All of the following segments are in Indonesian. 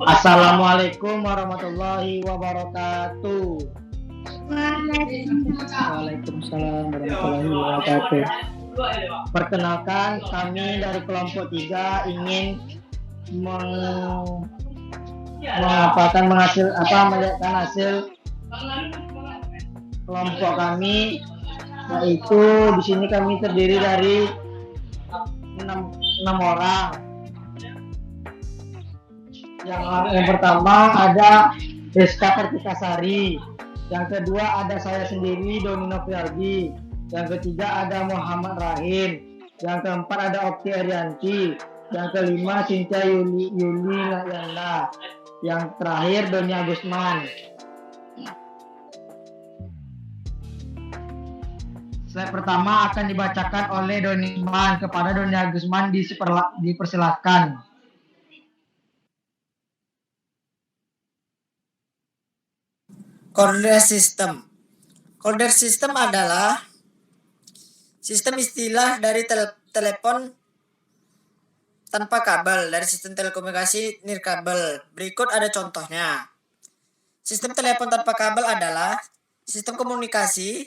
Assalamualaikum warahmatullahi wabarakatuh. Waalaikumsalam warahmatullahi wabarakatuh. Perkenalkan, kami dari kelompok 3 ingin melihatkan hasil kelompok kami, yaitu di sini kami terdiri dari 6 orang. Yang pertama ada Deska Kartikasari, yang kedua ada saya sendiri Doni Noviardi, yang ketiga ada Muhammad Rahim, yang keempat ada Okti Arianti, yang kelima Cynthia Yuli Nayana, yang terakhir Doni Agusman. Slide pertama akan dibacakan oleh Doni Agusman. Kepada Doni Agusman dipersilakan. Coorder System. Coorder System adalah sistem istilah dari telepon tanpa kabel dari sistem telekomunikasi nirkabel. Berikut ada contohnya. Sistem telepon tanpa kabel adalah sistem komunikasi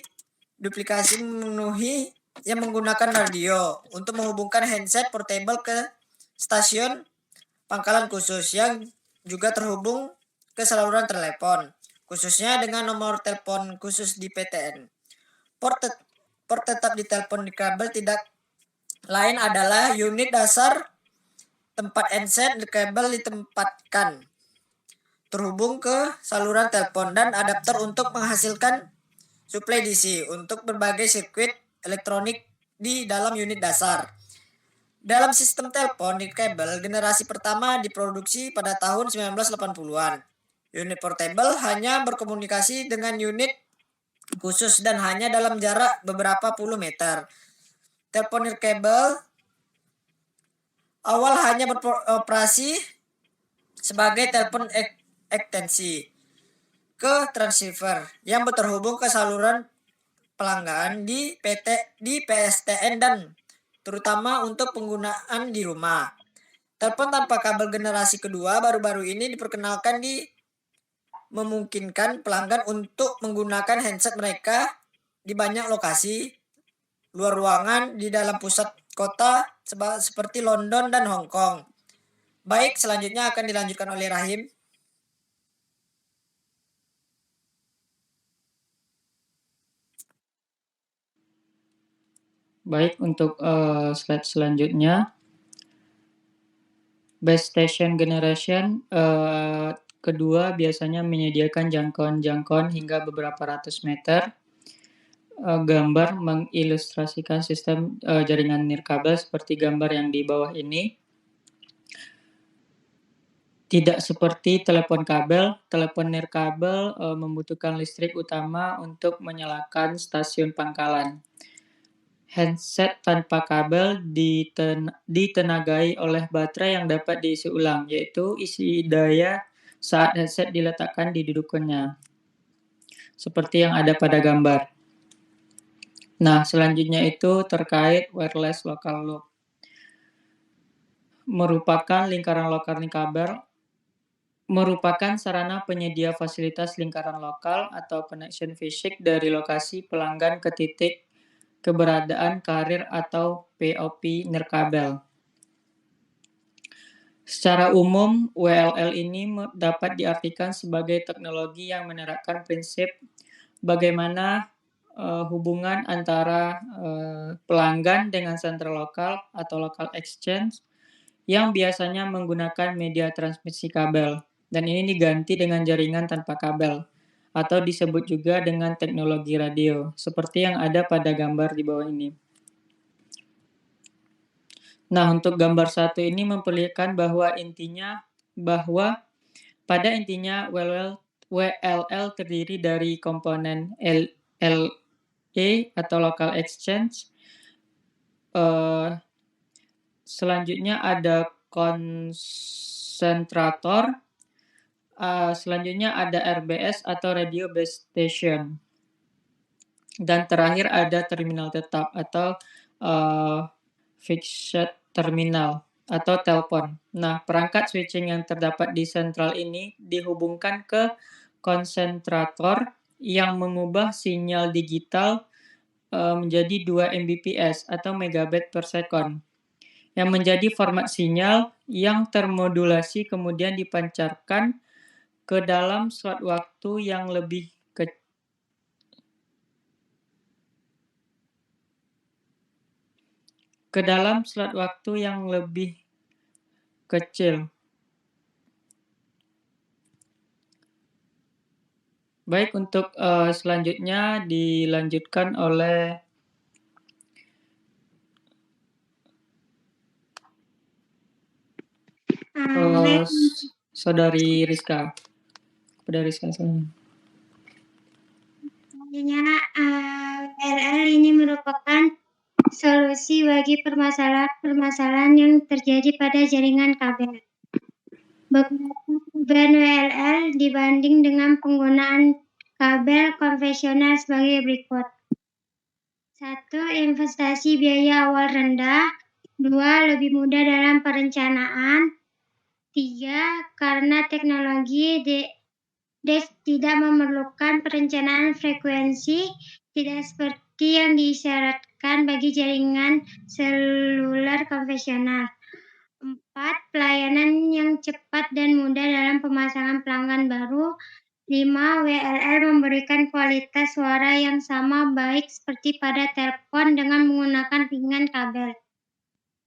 duplikasi memenuhi yang menggunakan radio untuk menghubungkan handset portable ke stasiun pangkalan khusus yang juga terhubung ke saluran telepon, khususnya dengan nomor telepon khusus di PTN. Port tetap di telepon kabel tidak lain adalah unit dasar tempat handset kabel ditempatkan, terhubung ke saluran telepon, dan adapter untuk menghasilkan suplai DC untuk berbagai sirkuit elektronik di dalam unit dasar. Dalam sistem telepon kabel generasi pertama diproduksi pada tahun 1980-an. Unit portable hanya berkomunikasi dengan unit khusus dan hanya dalam jarak beberapa puluh meter. Telepon kabel awal hanya beroperasi sebagai telepon ekstensi ke transceiver yang terhubung ke saluran pelanggan di PSTN dan terutama untuk penggunaan di rumah. Telepon tanpa kabel generasi kedua baru-baru ini diperkenalkan memungkinkan pelanggan untuk menggunakan handset mereka di banyak lokasi luar ruangan di dalam pusat kota seperti London dan Hong Kong. Baik, selanjutnya akan dilanjutkan oleh Rahim. Baik, untuk slide selanjutnya, base station generation kedua biasanya menyediakan jangkauan hingga beberapa ratus meter. Gambar mengilustrasikan sistem jaringan nirkabel seperti gambar yang di bawah ini. Tidak seperti telepon kabel, telepon nirkabel membutuhkan listrik utama untuk menyalakan stasiun pangkalan. Handset tanpa kabel ditenagai oleh baterai yang dapat diisi ulang, yaitu isi daya saat headset diletakkan di dudukannya, seperti yang ada pada gambar. Nah, selanjutnya itu terkait wireless local loop. Merupakan lingkaran lokal nirkabel, merupakan sarana penyedia fasilitas lingkaran lokal atau connection fisik dari lokasi pelanggan ke titik keberadaan karir atau POP nirkabel. Secara umum, WLL ini dapat diartikan sebagai teknologi yang menerapkan prinsip bagaimana hubungan antara pelanggan dengan sentral lokal atau local exchange yang biasanya menggunakan media transmisi kabel, dan ini diganti dengan jaringan tanpa kabel, atau disebut juga dengan teknologi radio, seperti yang ada pada gambar di bawah ini. Nah, untuk gambar 1 ini memperlihatkan bahwa pada intinya WLL terdiri dari komponen LE atau local exchange. Selanjutnya ada konsentrator. Selanjutnya ada RBS atau radio base station. Dan terakhir ada terminal tetap atau fixed terminal. atau telepon. Nah, perangkat switching yang terdapat di sentral ini dihubungkan ke konsentrator yang mengubah sinyal digital menjadi 2 Mbps atau megabit per second, yang menjadi format sinyal yang termodulasi kemudian dipancarkan ke dalam slot waktu yang lebih kecil. Baik, untuk selanjutnya dilanjutkan oleh Saudari Rizka. Kepada Rizka selanjutnya. WLL ini merupakan solusi bagi permasalahan yang terjadi pada jaringan kabel. Beberapa perubahan WLL dibanding dengan penggunaan kabel konvensional sebagai berikut. 1. Investasi biaya awal rendah. 2. Lebih mudah dalam perencanaan. 3. Karena teknologi DES tidak memerlukan perencanaan frekuensi, tidak seperti yang disyaratkan bagi jaringan seluler konvensional. 4. Pelayanan yang cepat dan mudah dalam pemasangan pelanggan baru. 5. WLL memberikan kualitas suara yang sama baik seperti pada telepon dengan menggunakan pinggan kabel.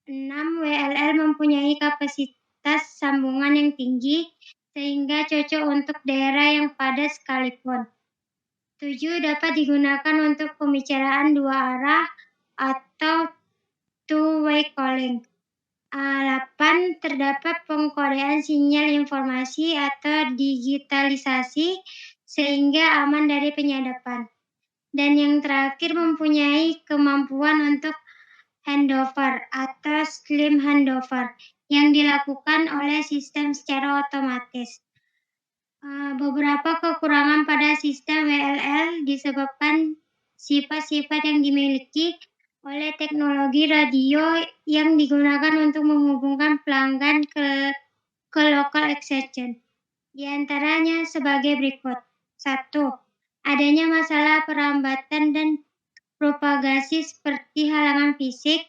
6. WLL mempunyai kapasitas sambungan yang tinggi sehingga cocok untuk daerah yang padat sekalipun. 7. Dapat digunakan untuk pembicaraan dua arah atau two-way calling. 8. Terdapat pengkodean sinyal informasi atau digitalisasi sehingga aman dari penyadapan. Dan yang terakhir mempunyai kemampuan untuk handover atau slim handover yang dilakukan oleh sistem secara otomatis. Beberapa kekurangan pada sistem WLL disebabkan sifat-sifat yang dimiliki oleh teknologi radio yang digunakan untuk menghubungkan pelanggan ke local extension. Di antaranya sebagai berikut. 1. Adanya masalah perlambatan dan propagasi seperti halangan fisik.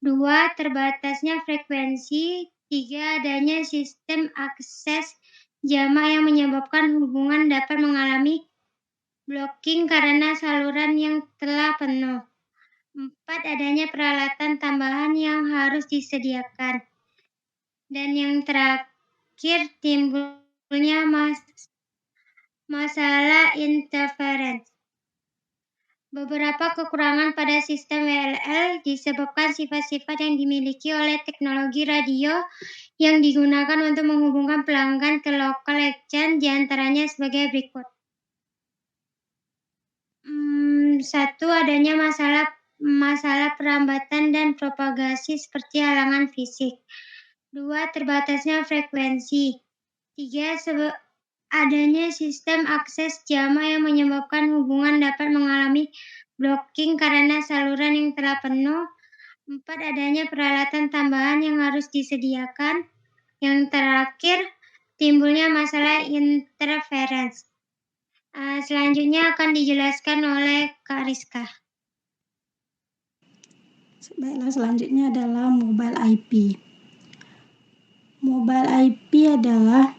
2. Terbatasnya frekuensi. 3. Adanya sistem akses jamak yang menyebabkan hubungan dapat mengalami blocking karena saluran yang telah penuh. 4. Adanya peralatan tambahan yang harus disediakan. Dan yang terakhir, timbulnya masalah interference. Beberapa kekurangan pada sistem WLL disebabkan sifat-sifat yang dimiliki oleh teknologi radio yang digunakan untuk menghubungkan pelanggan ke local exchange, di antaranya sebagai berikut. 1. Adanya masalah perlambatan dan propagasi seperti halangan fisik. 2. Terbatasnya frekuensi. 3. Adanya sistem akses jamak yang menyebabkan hubungan dapat mengalami blocking karena saluran yang telah penuh. 4. Adanya peralatan tambahan yang harus disediakan. Yang terakhir, timbulnya masalah interference. Selanjutnya akan dijelaskan oleh Kak Rizka. Baiklah, selanjutnya adalah mobile IP. Mobile IP adalah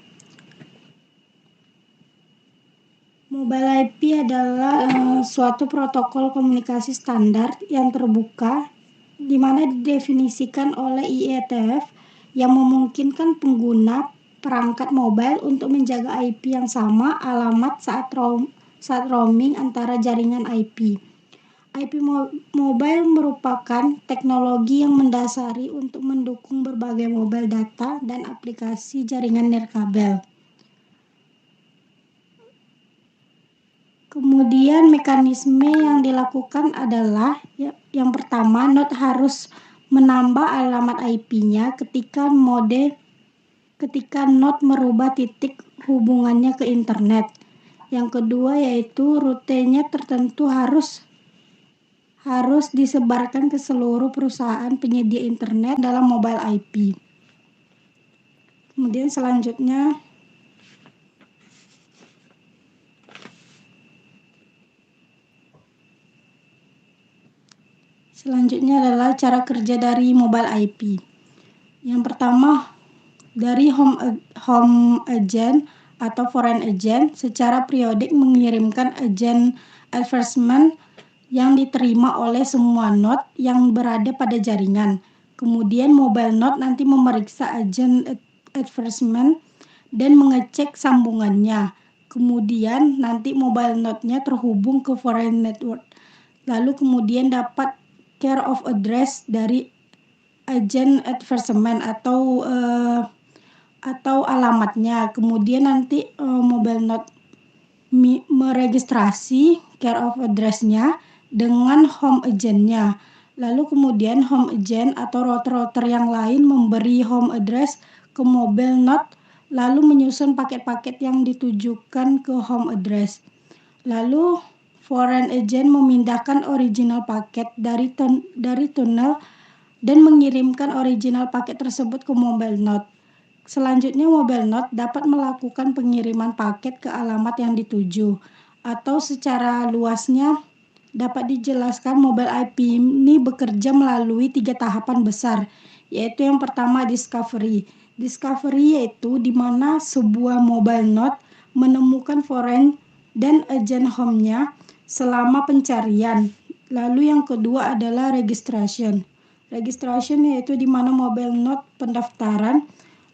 suatu protokol komunikasi standar yang terbuka di mana didefinisikan oleh IETF yang memungkinkan pengguna perangkat mobile untuk menjaga IP yang sama alamat saat roaming antara jaringan IP. IP mobile merupakan teknologi yang mendasari untuk mendukung berbagai mobile data dan aplikasi jaringan nirkabel. Kemudian mekanisme yang dilakukan adalah yang pertama, node harus menambah alamat IP-nya ketika node merubah titik hubungannya ke internet. Yang kedua yaitu rutenya tertentu harus harus disebarkan ke seluruh perusahaan penyedia internet dalam mobile IP. Kemudian selanjutnya adalah cara kerja dari mobile IP. Yang pertama, dari home agent atau foreign agent secara periodik mengirimkan agent advertisement yang diterima oleh semua node yang berada pada jaringan. Kemudian mobile node nanti memeriksa agent advertisement dan mengecek sambungannya. Kemudian nanti mobile node-nya terhubung ke foreign network. Lalu kemudian dapat care of address dari agent advertisement atau alamatnya. Kemudian nanti mobile node meregistrasi care of address-nya dengan home agent-nya. Lalu kemudian home agent atau router-router yang lain memberi home address ke mobile node lalu menyusun paket-paket yang ditujukan ke home address. Lalu foreign agent memindahkan original paket dari tunnel dan mengirimkan original paket tersebut ke mobile node. Selanjutnya mobile node dapat melakukan pengiriman paket ke alamat yang dituju, atau secara luasnya dapat dijelaskan mobile IP ini bekerja melalui 3 tahapan besar, yaitu yang pertama discovery. Discovery yaitu di mana sebuah mobile node menemukan foreign dan agent home-nya selama pencarian. Lalu yang kedua adalah registration. Registration yaitu di mana mobile node pendaftaran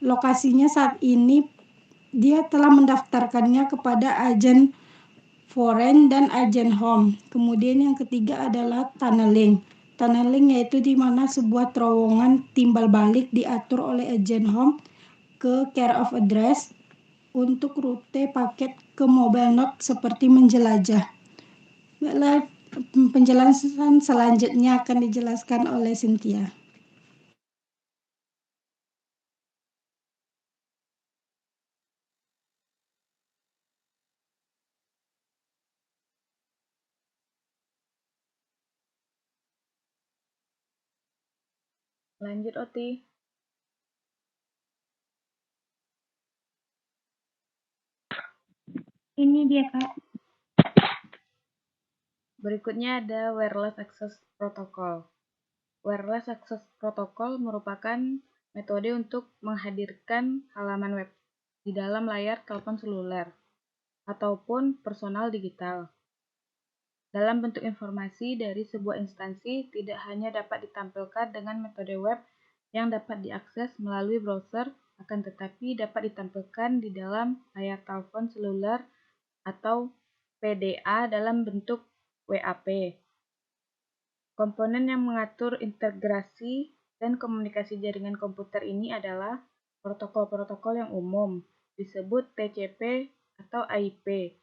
lokasinya saat ini dia telah mendaftarkannya kepada agen foreign dan agen home. Kemudian yang ketiga adalah tunneling. Tunneling yaitu di mana sebuah terowongan timbal balik diatur oleh agen home ke care of address untuk rute paket ke mobile node seperti menjelajah. Baiklah, penjelasan selanjutnya akan dijelaskan oleh Cynthia. Lanjut, Oti. Ini dia, Kak. Berikutnya ada Wireless Access Protocol. Wireless Access Protocol merupakan metode untuk menghadirkan halaman web di dalam layar telepon seluler ataupun personal digital. Dalam bentuk informasi dari sebuah instansi tidak hanya dapat ditampilkan dengan metode web yang dapat diakses melalui browser, akan tetapi dapat ditampilkan di dalam layar telepon seluler atau PDA dalam bentuk WAP. Komponen yang mengatur integrasi dan komunikasi jaringan komputer ini adalah protokol-protokol yang umum, disebut TCP atau IP.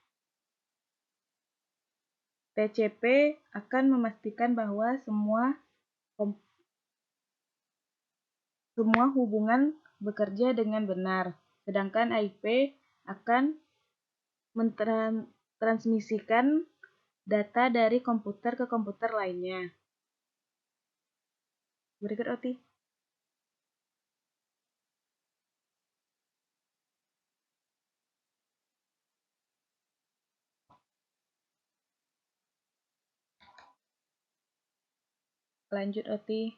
TCP akan memastikan bahwa semua hubungan bekerja dengan benar, sedangkan IP akan mentransmisikan data dari komputer ke komputer lainnya. Berikut, Oti. Lanjut, Oti.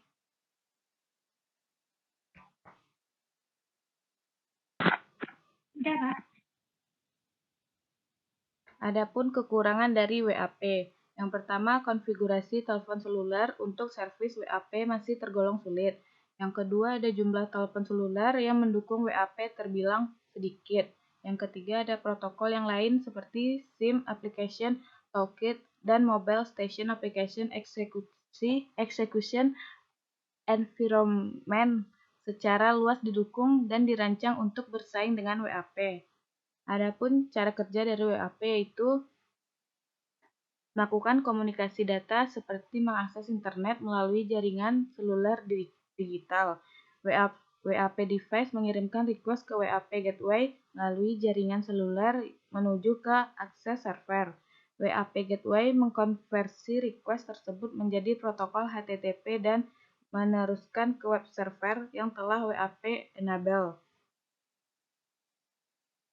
Udah, Kak. Adapun kekurangan dari WAP. Yang pertama, konfigurasi telepon seluler untuk servis WAP masih tergolong sulit. Yang kedua, ada jumlah telepon seluler yang mendukung WAP terbilang sedikit. Yang ketiga, ada protokol yang lain seperti SIM Application Toolkit dan Mobile Station Application Execution Environment secara luas didukung dan dirancang untuk bersaing dengan WAP. Adapun cara kerja dari WAP yaitu melakukan komunikasi data seperti mengakses internet melalui jaringan seluler digital. WAP device mengirimkan request ke WAP gateway melalui jaringan seluler menuju ke akses server. WAP Gateway mengkonversi request tersebut menjadi protokol HTTP dan meneruskan ke web server yang telah WAP enable.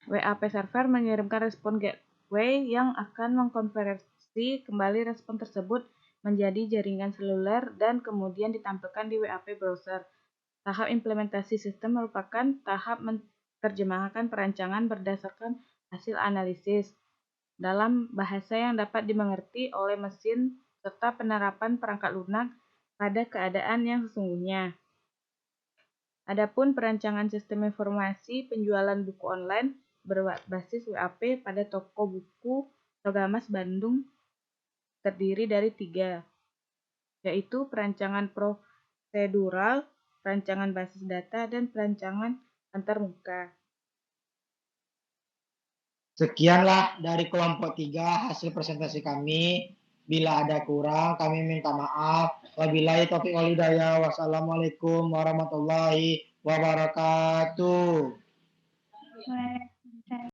WAP server mengirimkan respon gateway yang akan mengkonversi kembali respon tersebut menjadi jaringan seluler dan kemudian ditampilkan di WAP browser. Tahap implementasi sistem merupakan tahap menerjemahkan perancangan berdasarkan hasil analisis dalam bahasa yang dapat dimengerti oleh mesin serta penerapan perangkat lunak pada keadaan yang sesungguhnya. Adapun perancangan sistem informasi penjualan buku online berbasis WAP pada toko buku Togamas Bandung terdiri dari 3, yaitu perancangan prosedural, perancangan basis data, dan perancangan antarmuka. Sekianlah dari kelompok 3 hasil presentasi kami. Bila ada kurang, kami minta maaf. Wabillahi taufiq wal hidayah. Wassalamualaikum warahmatullahi wabarakatuh.